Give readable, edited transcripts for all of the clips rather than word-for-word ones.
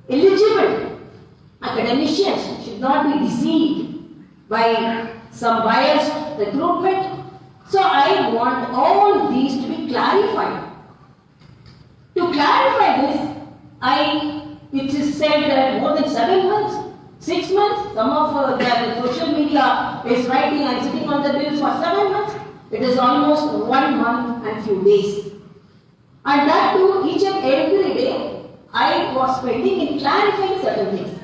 eligible academicians should not be deceived by some biased recruitment. So I want all these to be clarified. To clarify this, it is said that more than 7 months, 6 months, some of the social media is writing and sitting on the bills for 7 months. It is almost 1 month and few days. And that too, each and every day, I was spending in clarifying certain things.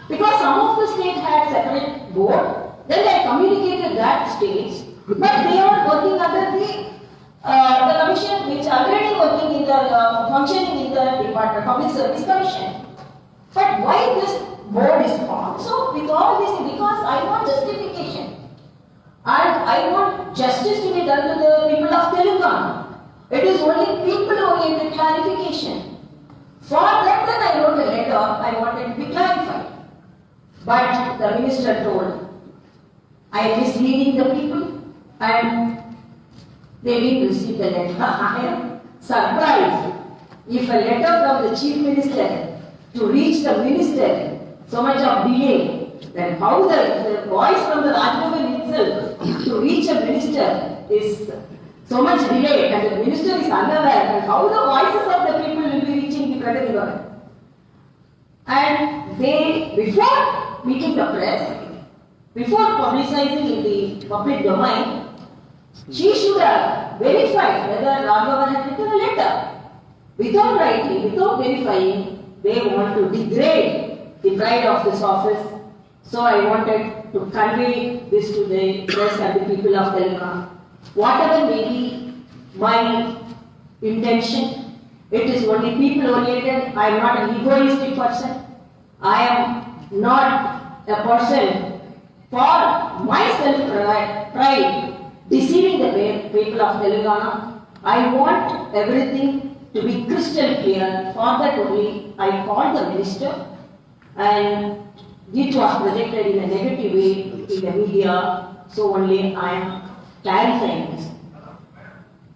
Because some of the states had separate board, then I communicated that states, but they are working under the commission which are already working in the functioning in the department, Public Service Commission. But why this board is formed? So with all this, because I want justification. And I want justice to be done to the people of Telugu. It is only people-oriented clarification. For that, then I wrote a letter, I wanted to be clarified. But the minister told, I am misleading the people and they didn't receive the letter. I am surprised. If a letter from the chief minister to reach the minister, so much of delay, then how the voice from the Rajbhavan itself to reach a minister is so much delayed, and the minister is unaware, and how the voices of the people will be reaching the present government. And they, before meeting the press, before publicizing in the public domain, she should have verified whether Rajbhavan had written a letter. Without writing, without verifying, they want to degrade the pride of this office. So I wanted to convey this to the press and the people of Telugu. Whatever may be my intention, it is only people oriented. I am not an egoistic person. I am not a person for myself pride deceiving the people of Telangana. I want everything to be crystal clear. For that only I called the minister, and it was projected in a negative way in the media. So only I am clarifying this.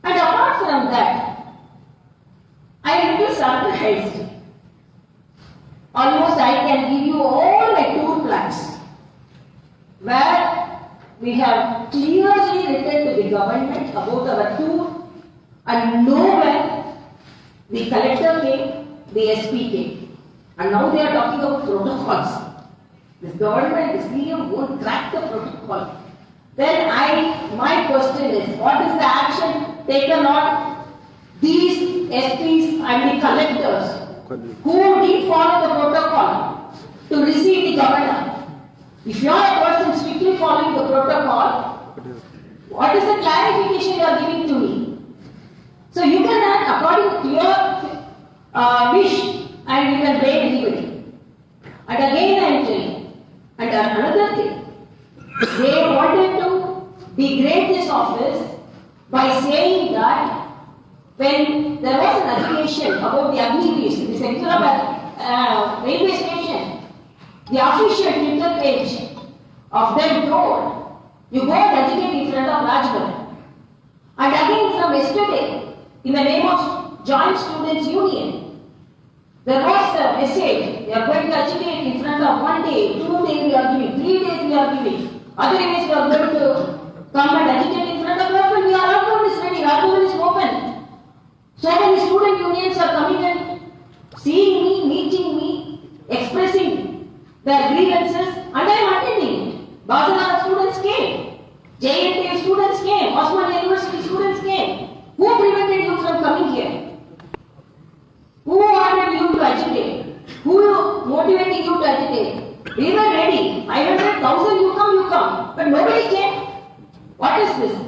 And apart from that, I am little surprised. Almost I can give you all my tour plans, where we have clearly written to the government about our tour, and nowhere the collector came, the SP came. And now they are talking about protocols. This government, this CM won't crack the protocol. Then my question is, what is the action taken on these SPs and the collectors who did follow the protocol to receive the governor? If you are a person strictly following the protocol, what is the clarification you are giving to me? So you can act according to your wish and you can blame anybody. And again I am telling, and another thing, they wanted to degrade this office by saying that when there was an allegation about the Agni, the Central railway station, the official Twitter page of them told, you go and agitate in front of Rajbhavan. And again from yesterday, in the name of Joint Students Union, there was a message, they are going to agitate in front of 1 day, 2 days we are giving, 3 days we are giving. Other days we are going to come and agitate in front of Rajbhavan. We are Rajbhavan is ready, Rajbhavan is open. So many student unions are coming and seeing me, meeting me, expressing their grievances, and I am attending it. Bhasanara students came, JNTU students came, Osmania University students came. Who prevented you from coming here? Who wanted you to agitate? Who motivated you to agitate? We were ready. 500,000 you come. But nobody came. What is this?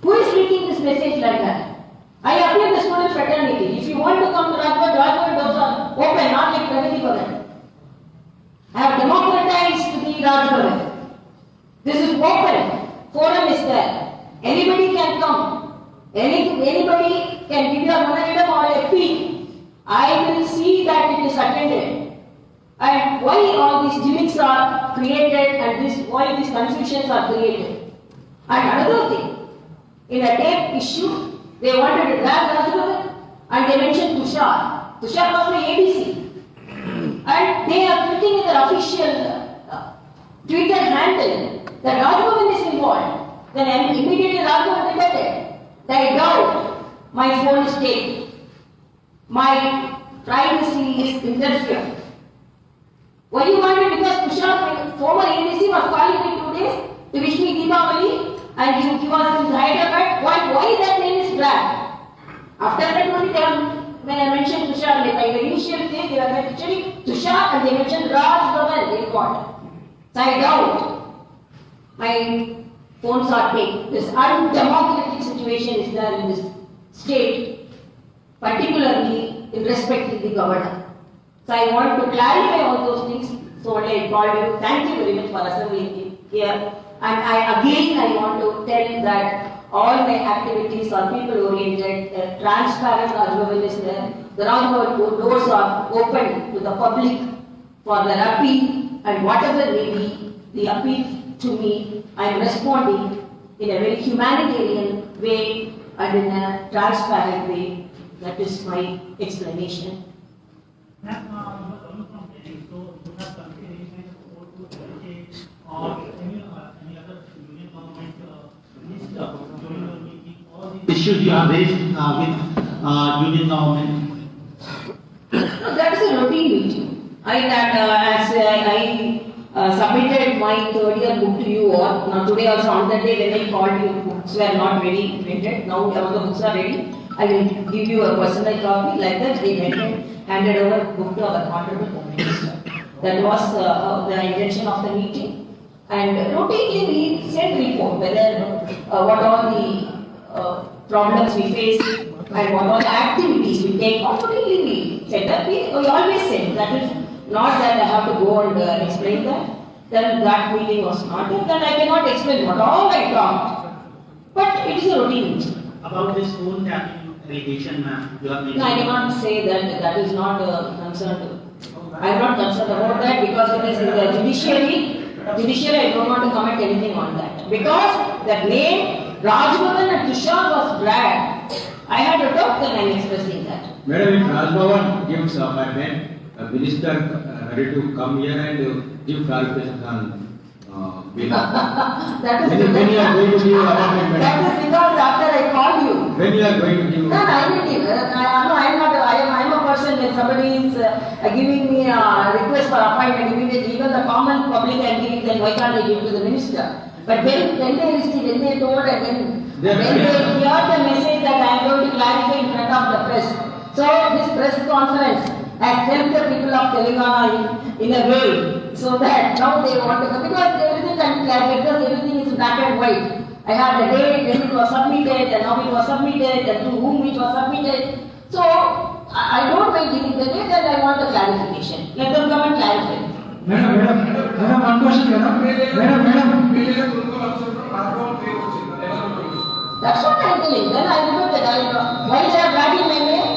Who is leaking this message like that? I appeal the student fraternity. If you want to come to Rajbhavan doors are open, not like Pragati Bhavan. I have democratized the Rajbhavan. This is open. Forum is there. Anybody can come. Anybody can give a memorandum or a plea. I will see that it is attended. And why all these gimmicks are created and why these confusions are created. And another thing, in a tape issue, they wanted to drag Rajbhavan and they mentioned Tushar. Tushar was my ADC. And they are putting in their official Twitter handle that Rajbhavan is involved. Then immediately Rajbhavan detected that I doubt my phone is taken. My privacy is interfered. What do you want me? Because Tushar, former ADC, was calling me 2 days to wish me Deepavali and he was in Hyderabad. Why that name is dragged? After that only when I mentioned Tushar, like the initial thing, they were mentioning Tushar and they mentioned Rajbhavan in court. So I doubt my phones are taken. This undemocratic situation is there in this state, particularly in respect to the governor. So I want to clarify all those things. So only I called you. Thank you very much for assembling here. And I want to tell you that all my activities are people oriented, transparent Rajbhavan is there. The Rajbhavan doors are open to the public for their appeal, and whatever may be the appeal to me, I am responding in a very humanitarian way and in a transparent way. That is my explanation. Ma'am, you are coming from Delhi, so you have committed any kind of support to LHA or any other union government minister during your meeting? All these issues you have raised with union government? No, that is a routine meeting. As I submitted my third year book to you all. Now today also on that day when I called you, books were not ready printed. Now all the books are ready. I will give you a personal copy. Like that they handed over book to our honorable Home Minister. That was the intention of the meeting. And routinely we send report whether what all the problems we face and what all the activities we take. Routinely we send that. We always send. That is not that I have to go and explain that. Then that meeting was not there. Then I cannot explain what all I talked. But it is a routine meeting. About this phone tapping allegation, ma'am, you have mentioned. No, I cannot say that. That is not concerned. I am not concerned about that because it is in the judiciary. Judiciary, I don't want to comment anything on that. Because that name, Rajbhavan and Tushar was dragged. I had a doubt when I am expressing that. Madam, if Rajbhavan gives my friend, a minister ready to come here and give clarification on bill. That is when you are going to give appointment, madam? That is because after I called you. When you are going to give? No, I will give. I am a person when somebody is giving me a request for appointment immediately, even the common public I am giving, then why can't I give to the minister? But when they received, when they told and when they heard the message that I am going to clarify in front of the press. So this press conference has helped the people of Telangana in a way, so that now they want to come, because everything can be clarified, because everything is black and white. I had a date when it was submitted, and how it was submitted, and to whom it was submitted. So I don't mind giving the date, and I want the clarification. Let them come and clarify. Madam, one question, madam. That's what I am telling. Then I remember that why they are dragging my name?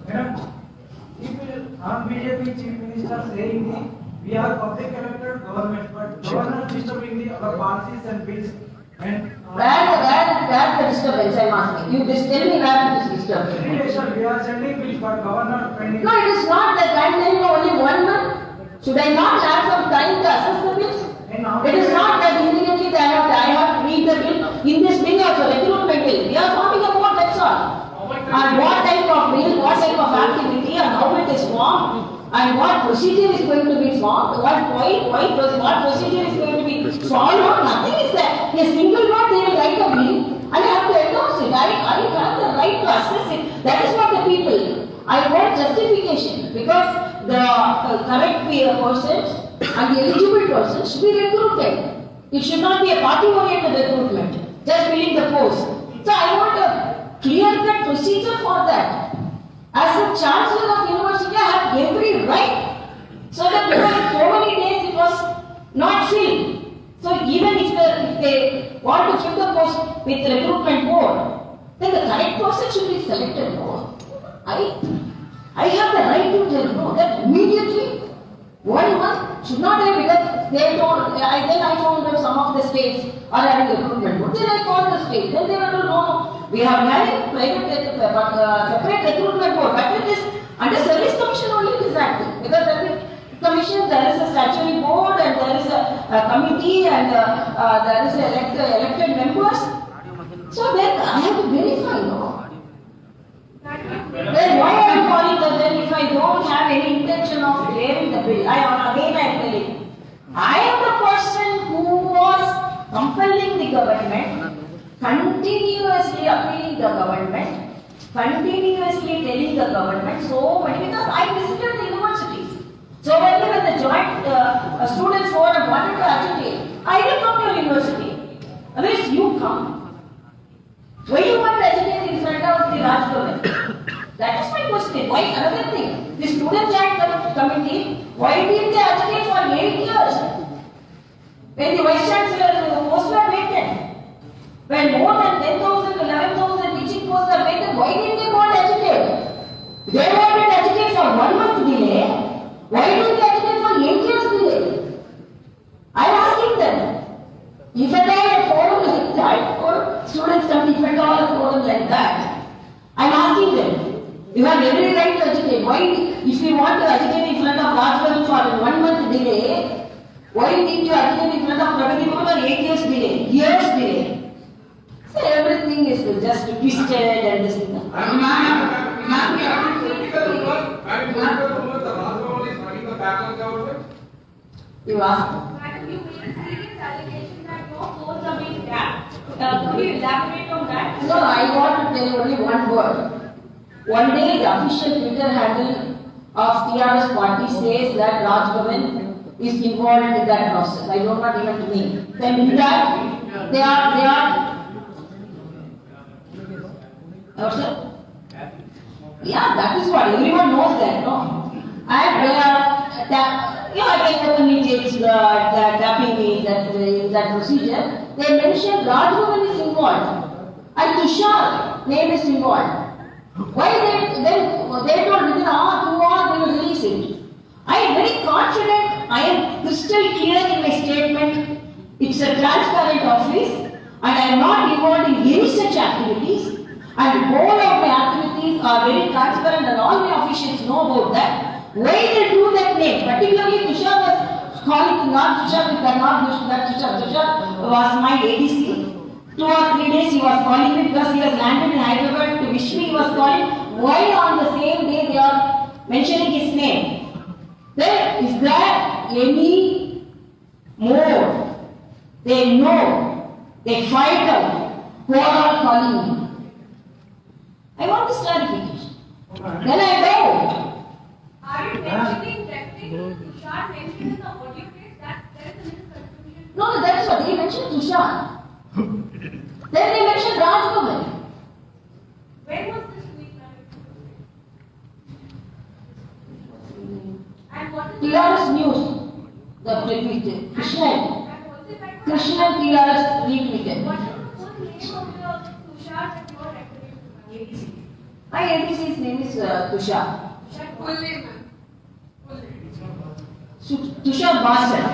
Madam, BJP Chief Minister saying we are public elected government, but governor disturbing our policies and bills. And Where the disturbance I am asking. You just tell me where it is disturbance. we are sending bills, but governor pending. No, it is not that I am telling you only 1 month. Should I not have some time to assess the bills? It is not that immediately I have to read the bill. In this bill also, recruitment bill, we are talking about that's all. And what type of bill, what type of activity, and how it is formed, and what procedure is going to be formed, what procedure is going to be followed, nothing is there. A single word they will write a bill, and I have to endorse it. I have the right to assess it. That is what the people. I want justification, because the correct persons and the eligible persons should be recruited. It should not be a party-oriented recruitment, just filling the post. So I want a clear-cut procedure for that. As a chancellor of university, I have every right. So that because so many days it was not filled. So even if they want to fill the post with the recruitment board, then the correct person should be selected. No. I have the right to tell no that immediately 1 month should not be, because they told. Then I found that some of the states are having recruitment board. Then I called the state. Then they were told no. We have had separate recruitment board, but it is under service commission only it is active. Because service commission there is a statutory board and there is a committee and there is elected members. So then I have to verify, no? Then why I am calling that then if I don't have any intention of clearing the bill, I am telling, I am the person who was compelling the government, continuously appealing the government, continuously telling the government so much because I visited the universities. So when the joint students forum wanted to agitate, I will come to your university. Otherwise you come. Why you want to agitate in front of the Raj government? That is my question. Why? Another thing. The student joint committee, why did they agitate for 8 years? When the vice chancellor posts were vacant, when more than 10,000 to 11,000 teaching posts are vacant, why did they want to agitate? They wanted to agitate for 1 month delay. Why did they agitate for 8 years delay? I am asking them. If at all a forum like that, or students come, if at all a forum like that, I am asking them, you have every right to agitate. Why, if you want to agitate in front of Rajbhavan for 1 month delay, why did you agitate in front of Pragati Bhavan for 8 years delay? Years delay. So everything is just twisted and this thing. You asked? You made a serious allegation that no codes are being tapped. Could you elaborate on that? No, I want to tell you only one word. One day the official Twitter handle of TRS party says that Raj Bhavan is involved in that process. I don't want even to name. Then in that, they are What's that? Yeah, that is what everyone knows that, no? And they are I can openly change the tapping in that procedure. They mentioned Raj Bhavan is involved and Tushar name is involved. Why they told within 2 hours they will release it. I am very confident, I am crystal clear in my statement. It's a transparent office and I am not involved in any such activities. And all of my activities are very transparent and all my officials know about that. Why they do that name? Particularly Tushar was calling, not Tushar, we cannot use that Tushar. Tushar was my ADC. 2 or 3 days he was calling me because he was landed in Hyderabad to wish me, he was calling. Why on the same day they are mentioning his name? Is there any more? They know, they fight out, who are all calling me. I want this clarification. Then I go. Are you mentioning Tushar mentioned in the audio case that there is a misconfusion? No, that is what they mentioned Tushar. Then they mentioned Raj Bhavan. When was this tweet? And what is TRS News, the retweeted. Krishnan TRS retweeted. What is the full name of the Tushar that you are referring to? My ADC's name is Tushar. Full name, ma'am. Full name. Tushar Basan.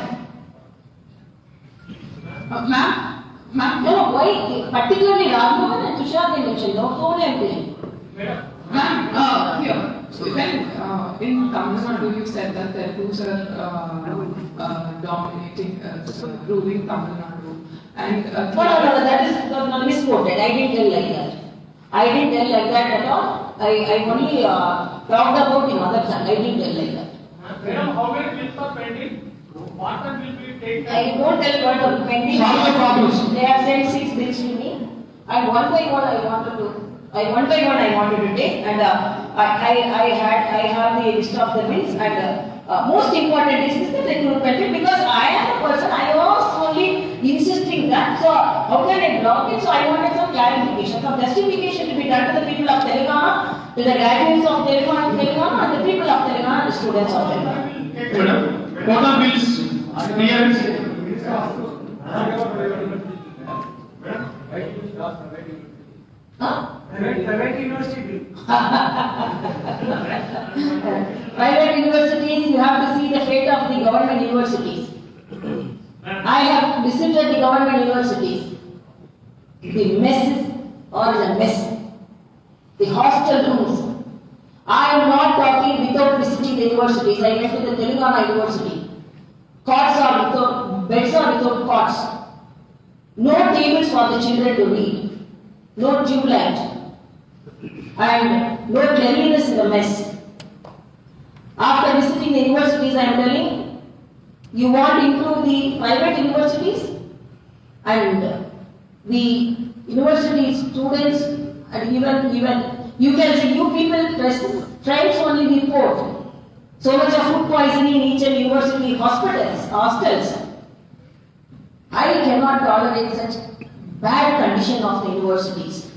Ma'am, no, why particularly Raj Bhavan and Tushar they mentioned, no, only I'm telling. Ma'am, here. So when in Tamil Nadu you said that Telugus are dominating, ruling Tamil Nadu, and No, that is misquoted. I didn't tell like that. I didn't tell like that at all. I only talked about in other side. I didn't tell like that. Madam, how many bills are pending? What will be taken? I won't tell what are pending. Solve the problems. They have sent 6 bills to me, and one by one I wanted to take, and I have the list of the bills, and most important is the recruitment because I am a person. I was only insisting that. So how can I block it? So I wanted some clarification, some justification to be done to the people of Telangana, to the graduates of Telangana, and the people of Telangana, the students of Telangana. Madam, quota bills, clearance. Huh? Private university. Private universities, you have to see the fate of the government universities. I have visited the government universities. The mess is or is a mess. The hostel rooms. I am not talking without visiting the universities. I went to the Telangana University. Cots are without, beds are without cots. No tables for the children to read. No tube light. And no cleanliness in the mess. After visiting the universities, I am telling, you want to improve the private universities and the university students, and even you can see you people tribes only report so much of food poisoning in each and university hostels. I cannot tolerate such bad condition of the universities.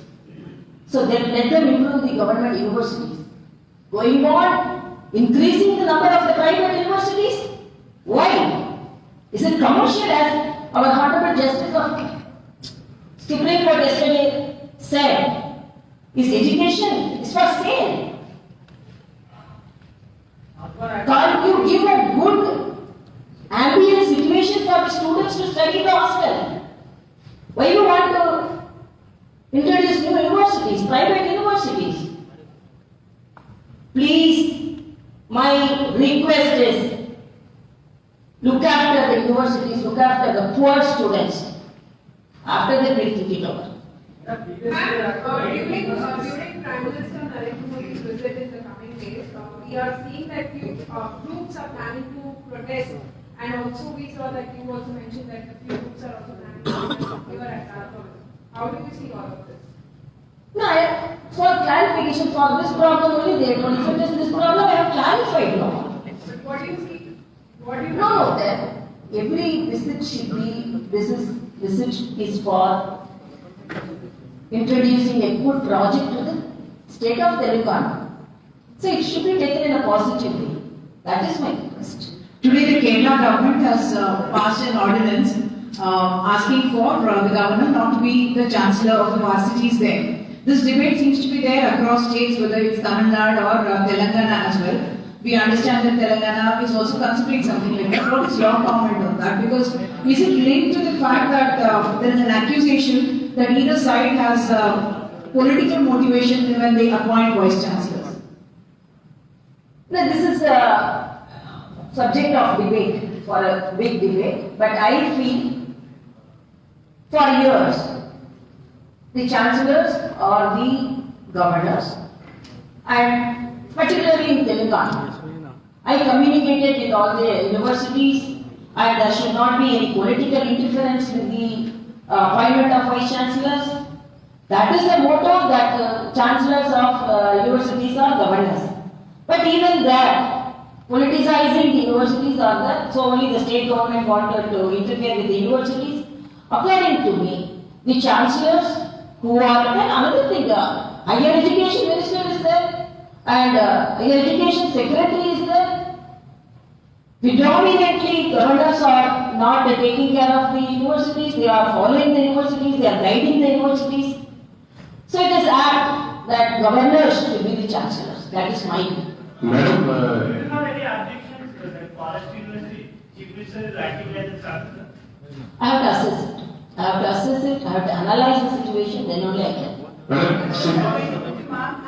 So then let them improve the government universities. Going on, increasing the number of the private universities. Why? Is it commercial, as our Honorable Justice of Supreme Court yesterday said? Is education is for sale? Can't you give a good ambient situation for the students to study in the hostel? Why you want to introduce new universities, private universities? Please, my request is, look after the universities, look after the poor students. After that, we'll think it over. During Prime Minister Narendra Modi's visit in the coming days, we are seeing that few groups are planning to protest, and also we saw that you also mentioned that a few groups are also planning to protest here at Airport. How do you see all of this? No, for clarification for this problem only, they don't. If it is this problem, I have clarified now. But what do you see? What do you No, then every visit should be, visit is for introducing a good project to the state of Telangana. So it should be taken in a positive way. That is my request. Today the Kerala government has passed an ordinance asking for the governor not to be the chancellor of the varsities there. This debate seems to be there across states, whether it's Tamil Nadu or Telangana as well. We understand that Telangana is also considering something like that. What is your comment on that? Because is it linked to the fact that there is an accusation that either side has political motivation when they appoint vice chancellors? No, this is a subject of debate, for a big debate, but I feel for years the chancellors or the governors, and particularly in Telangana, I communicated with all the universities, and there should not be any political interference with the appointment of vice chancellors. That is the motto that chancellors of universities are governors. But even that, politicizing the universities are there, so only the state government wanted to interfere with the universities. According to me, the chancellors who are, then another thing, higher education minister is there, and higher education secretary is there. Predominantly, governors are not taking care of the universities, they are following the universities, they are guiding the universities. So it is apt that governors should be the chancellors. That is my view. Madam, Do you have any objections that Forest University Chief Minister is acting as a chancellor? I have to assess it. I have to assess it, I have to analyze the situation, then only I can. Madam,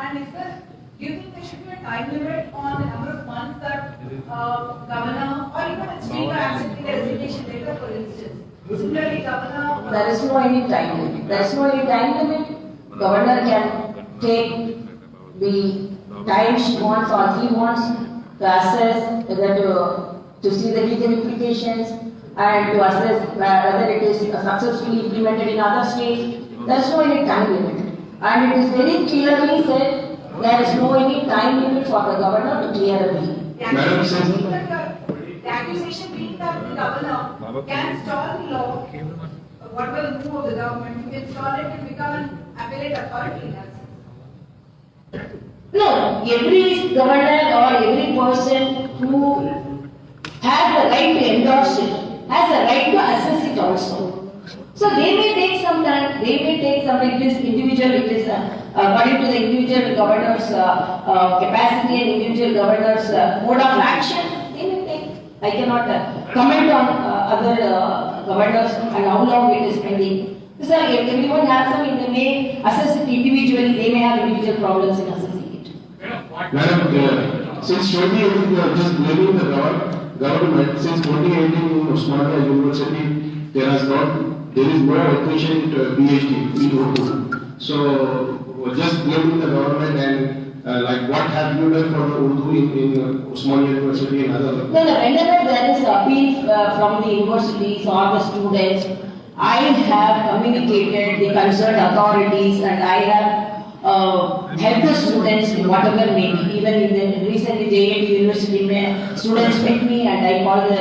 And is there, do you think there should be a time limit on the number of months that governor or even a state are accepting the resignation letter, for instance? Similarly, governor. There is no any time limit. There is no any time limit. Governor can take the time she wants or he wants to assess whether to see the legal implications and to assess whether it is successfully implemented in other states. There is no any time limit. And it is very clearly said there is no any time limit for the governor to clear a bill. The accusation being that the governor can stall the law, whatever the move of the government, you can stall it and become an appellate authority. No, every governor or every person who has the right to endorse it has the right to assess it also. So they may take some time, it is individual, it is according to the individual governor's capacity and individual governor's mode of action, they may take. I cannot comment on other governors and how long it is pending. So everyone has some, they may assess it individually, they may have individual problems in assessing it. Madam, since 2018 you are just blaming the government. Since 2018 in Osmania University there is no efficient PhD in Urdu. So just blaming the government and like what have you done for the Urdu in Osmania University and other? No, whenever there is appeal from the universities or the students, I have communicated the concerned authorities and I have helped the students in whatever may be. Even in the recently JNT University students met me and I called the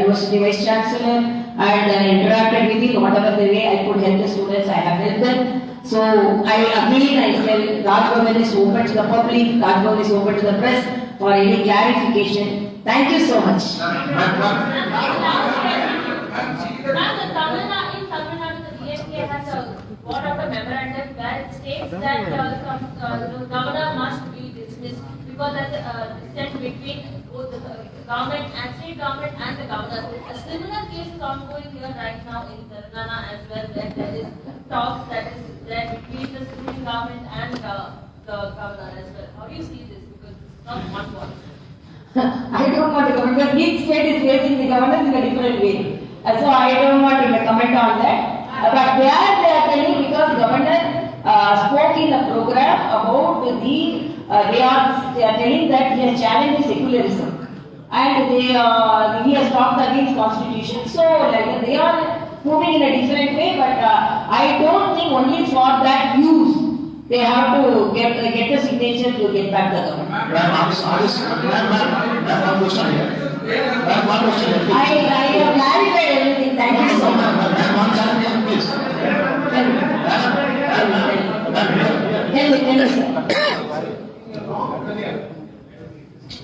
University Vice Chancellor and interacted with him whatever the way I could help the students, I have helped them. So I again I say Rajbhavan is open to the public, Rajbhavan is open to the press for any clarification. Thank you so much. DMK has brought out a memorandum where it states that the governor must be dismissed because there's a distance between both the government and state government and the governor. A similar case is ongoing here right now in Telangana as well, where there is talks that is there between the state government and the governor as well. How do you see this? Because it's not one. I don't want to comment because each state is facing the governors in a different way. So I don't want to comment on that. But they are telling because the governor spoke in a program about they are telling that he has challenged secularism and he has talked against constitution. So like they are moving in a different way. But I don't think only for that use they have to get the signature to get back the government. I have clarified everything. Thank you so much. Tell me, sir.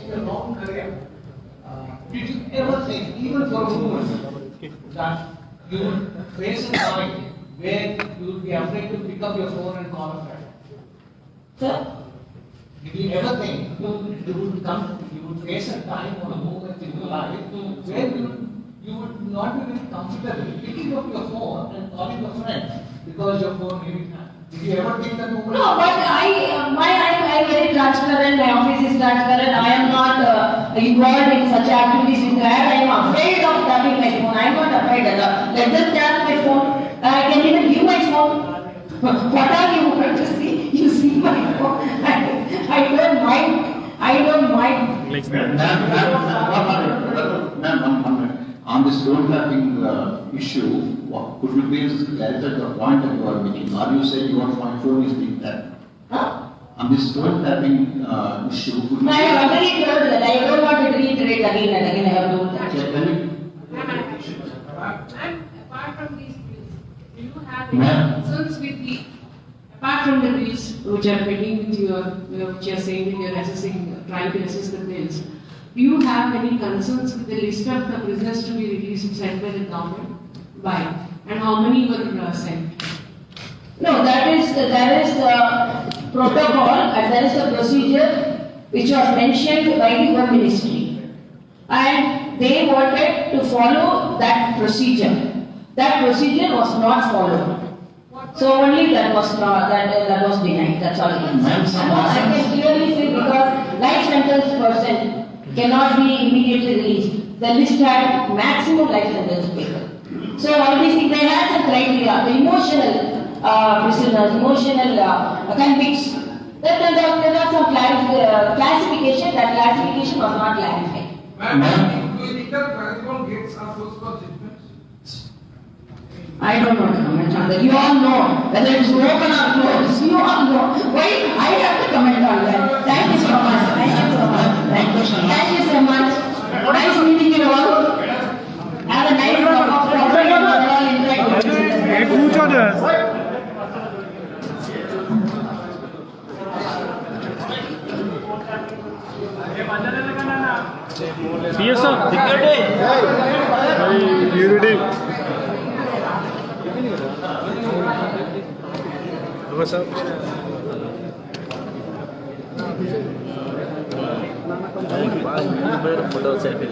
In a long career, did you ever think, even for a moment, that you would face a time where you would be afraid to pick up your phone and call a friend? Sir? Did you ever think you would face a time or a moment in your life where you would not be very comfortable picking up your phone and calling a friend because your phone may be hanged? Did you ever think that moment? No, but I am very transparent, my office is transparent, I am not involved in such activities with that. I am afraid of tapping my phone, I am not afraid at all. Let them tap my phone, I can even give my phone. What are you going to see? You see my phone. I don't mind. I don't mind. On this phone tapping issue, could you please clarify the point that you are making? Are you saying your phone is being tapped? Huh? On this phone tapping issue, could you I have already told that. I don't want to reiterate again and again. I have told that. And apart from these bills, do you have any concerns with the, Apart from the bills which are pending with which you are saying that you are assessing, trying to assess the bills, do you have any concerns with the list of the prisoners to be released sent by the government? By? And how many were sent? No, there is a protocol and there is a procedure which was mentioned by the Home Ministry. And they wanted to follow that procedure. That procedure was not followed. So only that was denied. That's all it is. I can clearly say because life sentence person cannot be immediately released. The list had maximum life sentence people. So all these things, they had some criteria. The emotional prisoners, emotional convicts. There was some classification. That classification was not clarified. Ma'am, do you think that paranormal gates are closed for judgment? I don't want to comment on that. You all know whether it's open or closed. You all know. Why I have to comment on that? Thank you so much. Thank you so much. Thank you so much. Nice meeting you all. Have a nice photo selfie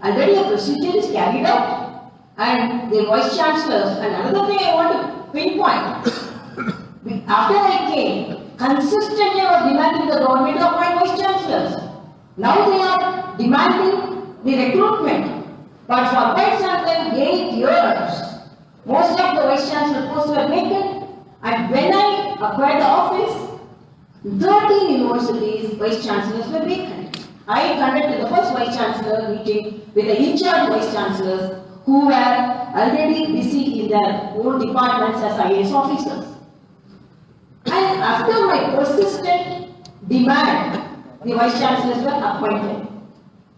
Already a procedure is carried out, and the vice chancellors. And another thing I want to pinpoint: after I came, consistently I was demanding the government to appoint vice chancellors. Now they are demanding the recruitment, but for quite some time, 8 years, most of the vice chancellor posts were vacant. And when I acquired the office, 13 universities vice chancellors were vacant. I conducted the first vice chancellor meeting with the in-charge vice chancellors who were already busy in their own departments as IAS officers. And after my persistent demand, the vice chancellors were appointed.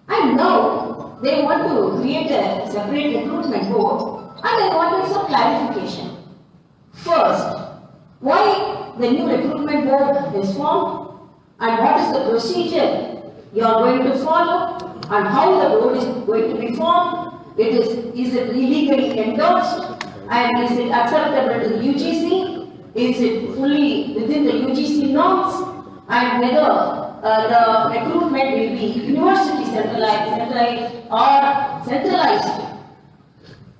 And now they want to create a separate recruitment board, and I wanted some clarification. First, why the new recruitment board is formed, and what is the procedure you are going to follow, and how the board is going to be formed. Is it legally endorsed, and is it acceptable to the UGC? Is it fully within the UGC norms, and whether the recruitment will be university centralized or centralized,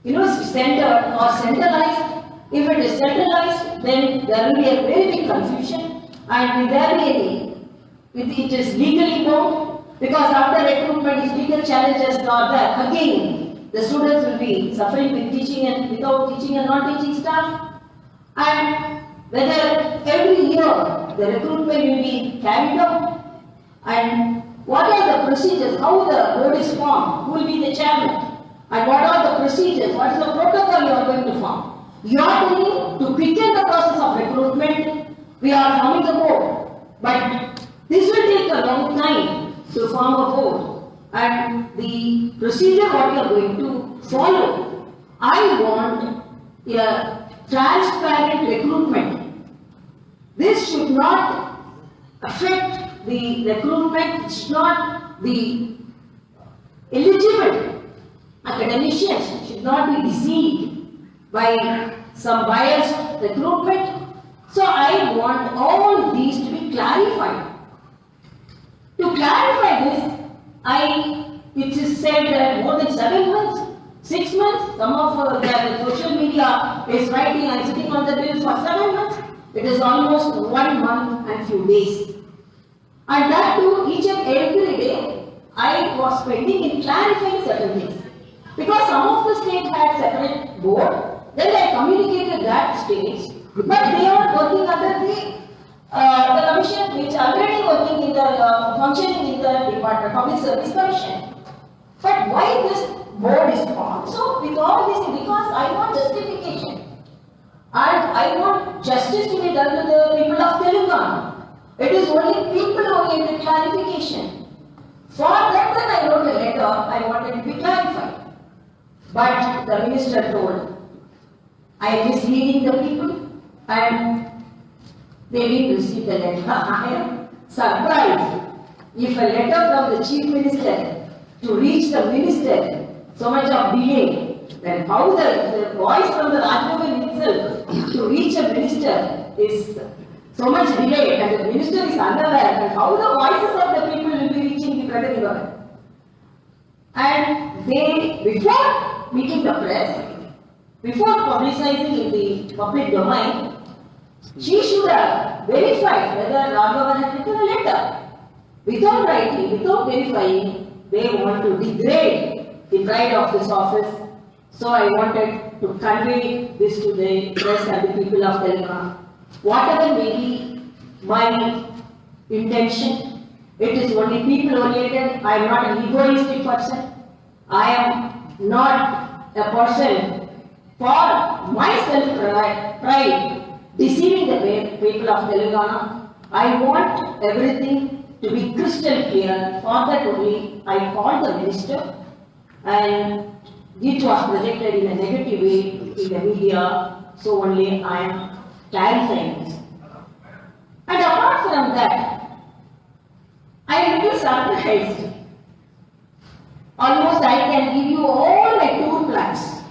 university centered or centralized. If it is centralized, then there will be a very big confusion, and will there be any, it is legally bound, because after recruitment, if legal challenges are there, again, the students will be suffering with teaching and without teaching and non-teaching staff, and whether every year the recruitment will be carried out, and what are the procedures, how the board is formed, who will be the chairman, and what are the procedures, what is the protocol you are going to form. You are going to quicken the process of recruitment. We are forming the board, but this will take a long time to form a board, and the procedure what you are going to follow. I want a transparent recruitment. This should not affect the recruitment. It should not be eligible. Academicians should not be deceived by some biased recruitment. So I want all these to be clarified. To clarify this, it is said that more than 7 months, 6 months, some of the social media is writing, I am sitting on the bill for 7 months. It is almost 1 month and few days. And that too, each and every day, I was spending in clarifying certain things. Because some of the states had separate board, then I communicated that states, but they are working under the commission which already working in the functioning in the Department Public Service Commission. But why this board is formed? So with all this, because I want justification, and I want justice to be done to the people of Telangana. It is only people-oriented clarification. For that, then I wrote a letter. I wanted to be clarified. But the minister told, I am misleading the people, and they didn't receive the letter. I am surprised. If a letter from the chief minister to reach the minister, so much of delay, then how the voice from the Rajbhavan itself to reach a minister is so much delayed, and the minister is unaware, and how the voices of the people will be reaching the present government. And they, before meeting the press, before publicizing in the public domain, she should have verified whether Rajbhavan had written a letter. Without writing, without verifying, they want to degrade the pride of this office. So I wanted to convey this to the press and the people of Telangana. Whatever may be my intention, it is only people oriented. I am not an egoistic person. I am not a person for myself pride deceiving the people of Telangana. I want everything to be crystal clear. For that only I called the minister, and it was projected in a negative way in the media. So only I am clarifying this. And apart from that, I am a little surprised. Almost I can give you all my tour plans,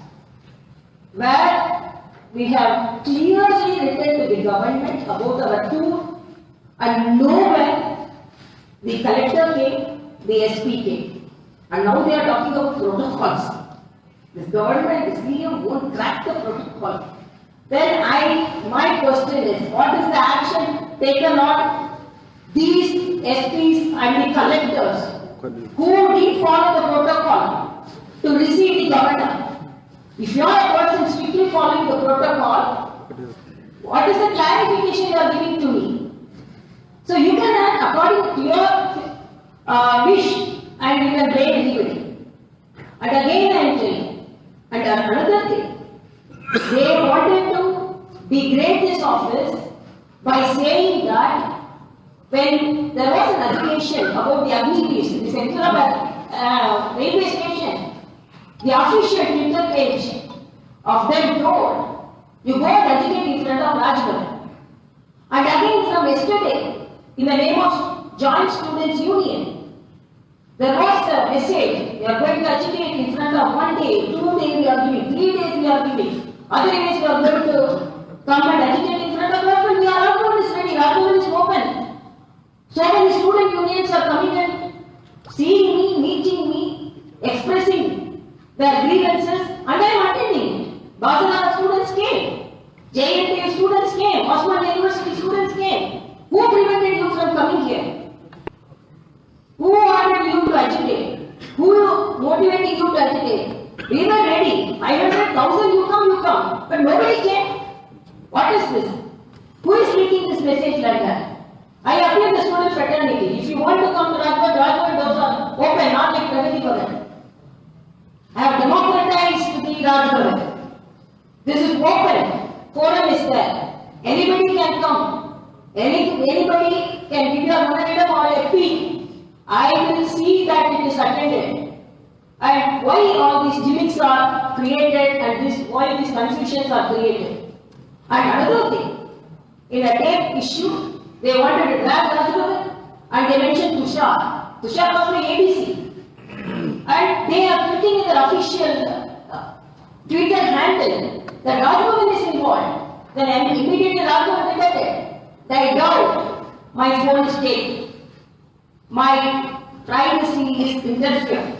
where we have clearly written to the government about our tour, and nowhere the collector came, the SP came. And now they are talking about protocols. This government, this CM won't crack the protocol. Then my question is, what is the action taken on these SPs and the collectors who did follow the protocol to receive the governor? If you are a person strictly following the protocol, what is the clarification you are giving to me? So you can act according to your wish and you can blame anybody. And again I am telling, and another thing, they wanted to degrade this office by saying that when there was an allegation about the Agni in the Central railway station, the official Twitter page of them told, you go and agitate in front of Rajbhavan. And again from yesterday, in the name of Joint Students Union, there was a message, we are going to agitate in front of 1 day, 2 days we are giving, 3 days we are giving, other days we are going to come and agitate in front of Rajbhavan. We are Rajbhavan is ready, Rajbhavan is open. So many student unions are coming and seeing me, meeting me, expressing their grievances, and I am attending it. Basanara students came, JNTU students came, Osmania University students came. Who prevented you from coming here? Who wanted you to agitate? Who motivated you to agitate? We were ready. 500,000 you come. But nobody came. What is this? Who is leaking this message like that? I appeal the student fraternity. If you want to come to Rajbhavan doors are open, not like Pragati Bhavan. I have democratized the Rajbhavan. This is open. Forum is there. Anybody can come. Anybody can give you a memorandum or a plea. I will see that it is attended. And why all these gimmicks are created and why these confusions are created. And another thing, in a tape issue, they wanted to drag Rajbhavan and they mentioned Tushar. Tushar was my ABC. And they are putting in their official Twitter handle that Rajbhavan is involved. Then immediately Rajbhavan detected. I doubt my phone is taken. My privacy is interfered.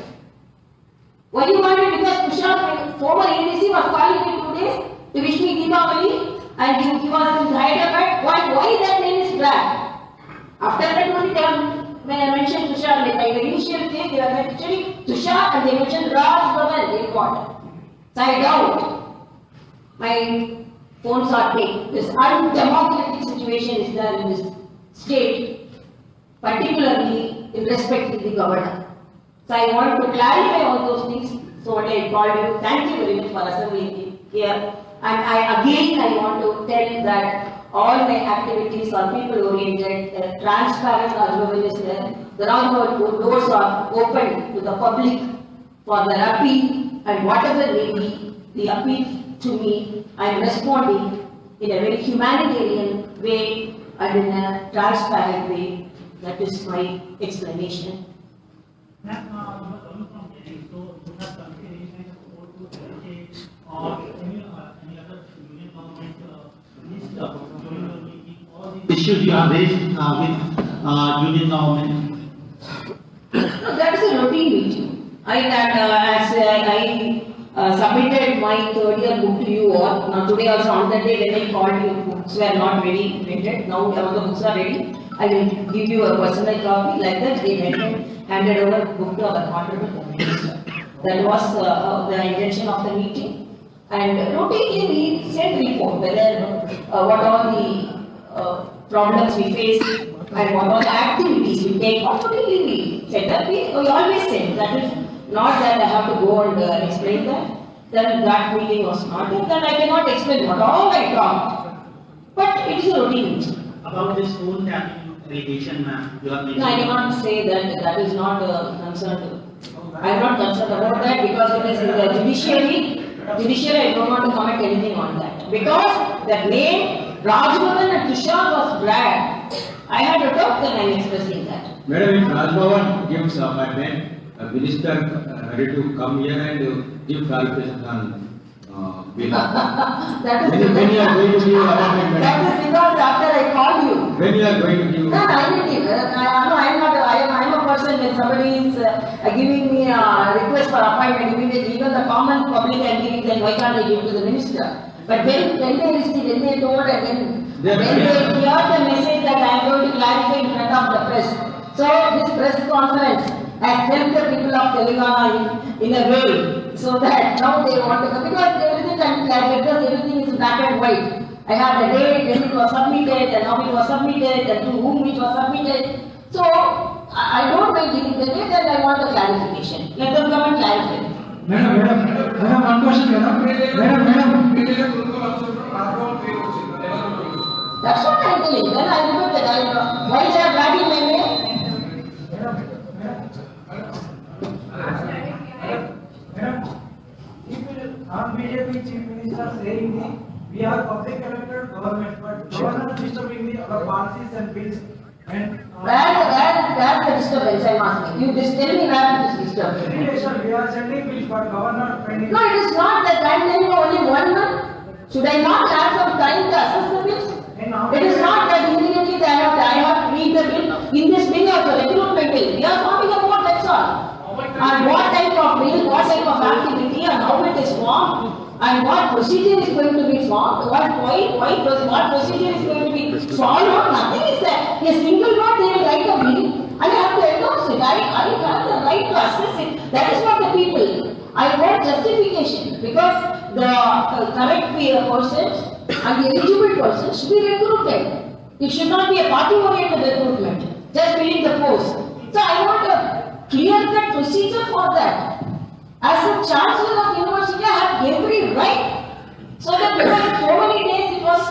Why you wanted? Because Tushar, former ABC, was calling me 2 days to wish me Deepavali and he was in Hyderabad. Why that name is dragged? After that only when I mentioned Tushar, like the initial case, they were mentioning Tushar and they mentioned Rajbhavan in court. So I doubt my phones are taken. This undemocratic situation is there in this state, particularly in respect to the governor. So I want to clarify all those things. So what I called you, thank you very much for assembling here. And I want to tell that all my activities are people oriented, transparent Rajbhavan is there. The Rajbhavan doors are open to the public for their appeal, and whatever may be the appeal to me, I am responding in a very humanitarian way and in a transparent way. That is my explanation. Ma'am, you are coming from Delhi, so you have committed any kind of support to LHA or any other union government minister during your meeting? All these issues you have raised with union government? No, that is a routine meeting. I submitted my third year book to you all. Now today also on that day when I called you, books were not ready printed. Now all the books are ready. I will give you a personal copy. Like that they handed over book to our honorable minister. That was the intention of the meeting. And routinely we send report whether what are the problems we face and what are the activities we take. Routinely we send that. We always send. That is not that I have to go and explain that. Then that meeting was not there. Then I cannot explain what all I talked. But it is a routine meeting. About this whole tapping allegation, ma'am, you are making. No, I cannot say that. That is not concerned. I am not concerned about that because it is in the judiciary. Judiciary, I don't want to comment anything on that. Because the name Rajbhavan and Tushar was dragged. I had a doubt that I am expressing that. Madam, if Rajbhavan gives my man, minister ready to come here and give clarification on bill. That is When you are going to give appointment, madam? That is because after I called you. When you are going to give? No, I didn't give. I'm a person when somebody is giving me a request for appointment, immediately, even the common public are giving, then why can't I give to the minister? But when they received, when they told and when they heard the message that I am going to clarify in front of the press. So this press conference has helped the people of Telangana in a way, so that now they want to come, because everything can be clarified, because everything is black and white. I have the date, when it was submitted, and how it was submitted, and to whom it was submitted. So I don't mind giving the date, and I want a clarification. Let them come and clarify. Madam, one question, madam. That's what I'm telling. Then I remember that why they are dragging my name? Non-BJP chief minister saying we are public elected government, but governor disturbing the other policies and bills. And Where the disturbance I'm asking? You just tell me where it is disturbance. we are sending bills, but governor pending. No, it is not that I'm telling you only 1 month. Should I not have some time to assess the bills? It is not that immediately I have to read the bill. In this bill also, recruitment bill, we are talking about, that's all. And what type of bill, what type of activity, and how it is formed, and what procedure is going to be formed, what procedure is going to be followed, nothing is there. A single word they will write a bill, and I have to endorse it. I have the right to assess it. That is what the people. I want justification, because the correct persons and the eligible persons should be recruited. It should not be a party-oriented recruitment, just filling the post. So I want a clear-cut procedure for that. As a chancellor of university, I have every right. So that because so many days it was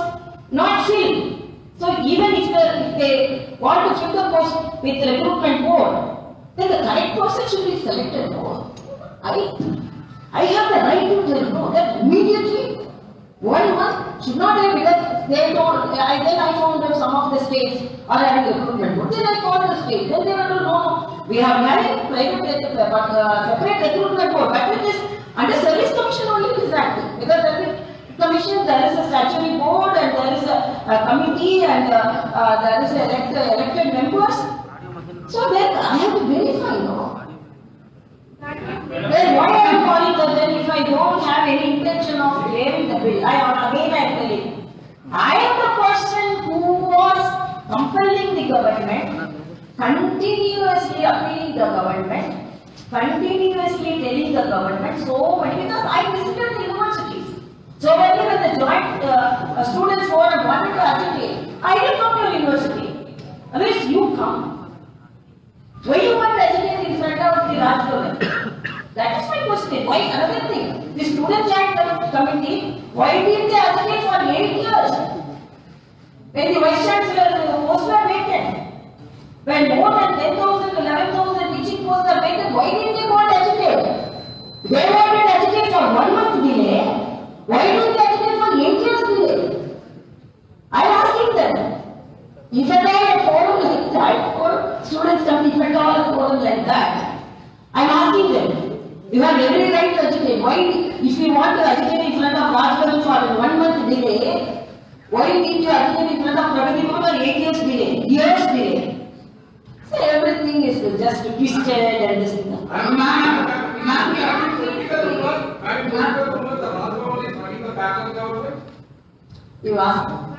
not filled. So even if they want to fill the post with the recruitment board, then the correct person should be selected. No. I have the right to tell no that immediately 1 month should not have, because they don't. Then I found that some of the states are having recruitment board. Then I called the state. Then they were told no, we have having separate recruitment board, but it is under service commission only it is active, because service commission there is a statutory board and there is a committee and there is elected members. So then I have to verify, no. Then why I am calling that, then if I don't have any intention of clearing the bill, I am telling, I am the person who was compelling the government, continuously appealing the government, continuously telling the government, so because I visited the universities. So when the joint students forum wanted to agitate, I didn't come to university. Unless you come. Why you want to agitate in front of the Raj government? That is my question. Why? Another thing, the student chat committee, why did they agitate for 8 years? When the vice chancellor posts were vacant, when more than 10,000, 11,000 teaching posts are vacant, why didn't they want to agitate? They wanted to agitate for 1 month delay. Why didn't they agitate for 8 years delay? I am asking them. If at all a forum like that, or students come, if at all a forum like that, I am asking them, you have every right to agitate. Why, if you want to agitate in front of Rajbhavan for 1 month delay, why did you agitate in front of Pragati Bhavan for 8 years delay, years delay? So everything is just twisted and this thing. You ask.